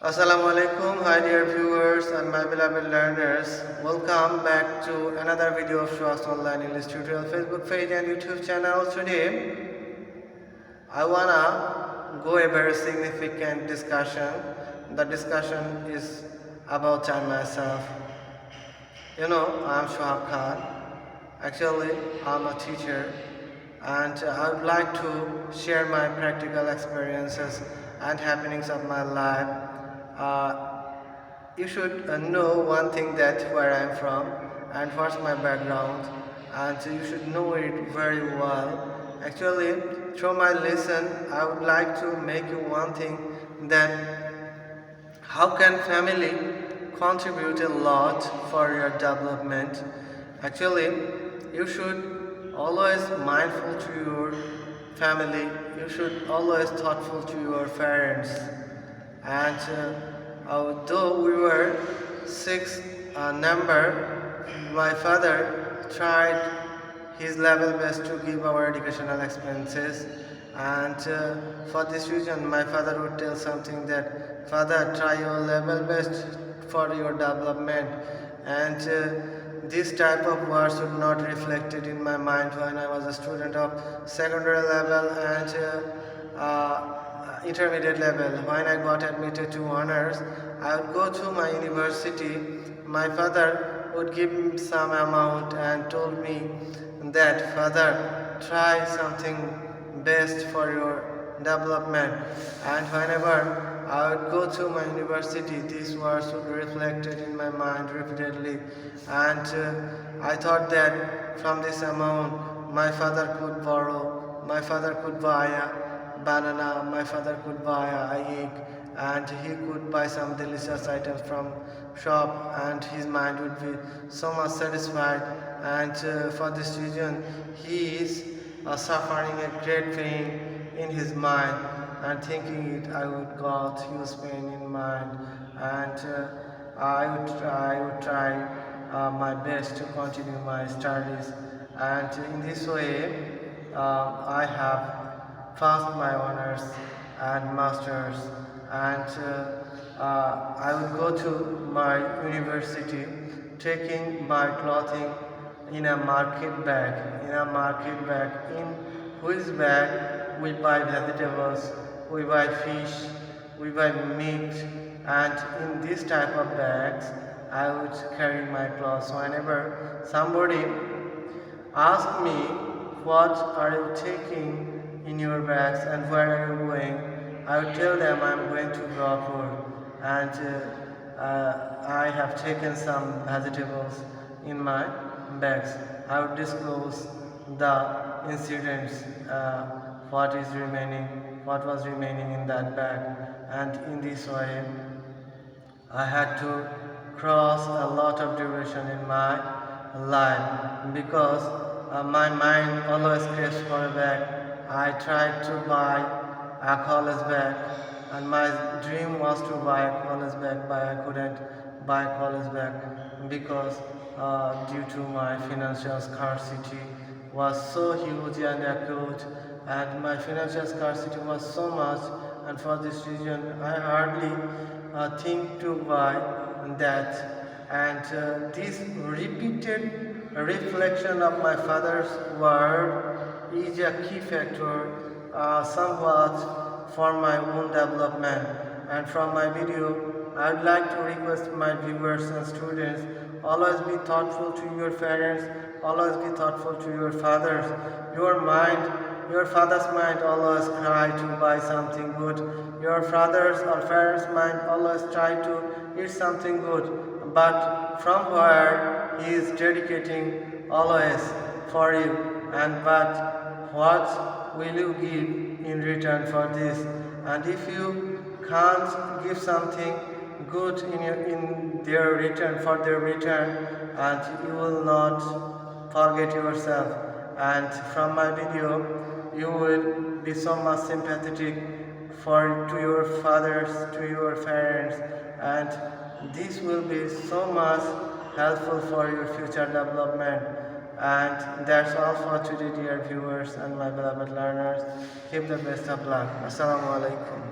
Assalamu alaikum, hi dear viewers and my beloved learners. Welcome back to another video of Shohag's online English tutorial Facebook page and YouTube channel. Today, I wanna go a very significant discussion. The discussion is about I myself. I'm Shohag Khan. Actually, I'm a teacher and I would like to share my practical experiences and happenings of my life. You should know one thing, that where I am from and what's my background, and you should know it very well. Actually, through my lesson, I would like to make you one thing, that how can family contribute a lot for your development. Actually, you should always mindful to your family. You should always thoughtful to your parents. And although we were six number, my father tried his level best to give our educational expenses, and for this reason my father would tell something, that father, try your level best for your development. And this type of words would not reflected in my mind when I was a student of secondary level and intermediate level. When I got admitted to honors, I would go to my university. My father would give me some amount and told me that, father, try something best for your development. And whenever I would go to my university, these words would be reflected in my mind repeatedly. And I thought that from this amount my father could borrow, my father could buy a banana, my father could buy a egg, and he could buy some delicious items from shop, and his mind would be so much satisfied. And for this reason he is suffering a great pain in his mind, and thinking it I would got huge pain in mind. And I would try my best to continue my studies, and in this way I have passed my honors and masters. And I would go to my university taking my clothing in a market bag, in which bag we buy vegetables, we buy fish, we buy meat, and in this type of bags I would carry my clothes. Whenever somebody asks me, what are you taking in your bags and where are you going, I would tell them I'm going to Raipur, and I have taken some vegetables in my bags. I would disclose the incidents, what was remaining in that bag, and in this way I had to cross a lot of duration in my life, because my mind always craves for a bag. I tried to buy a college bag, and my dream was to buy a college bag, but I couldn't buy a college bag because due to my financial scarcity was so huge and acute, and my financial scarcity was so much, and for this reason I hardly think to buy that. And this repeated reflection of my father's word is a key factor somewhat for my own development. And from my video, I would like to request my viewers and students, always be thoughtful to your parents, always be thoughtful to your fathers. Your father's mind always try to buy something good. Your father's or parents' mind always try to eat something good. But from where he is dedicating always for you, and but what will you give in return for this? And if you can't give something good in their return, for their return, and you will not forget yourself. And from my video you will be so much sympathetic to your fathers, to your parents, and this will be so much helpful for your future development. And that's all for today, dear viewers and my beloved learners. Keep the best of luck. Assalamu alaikum.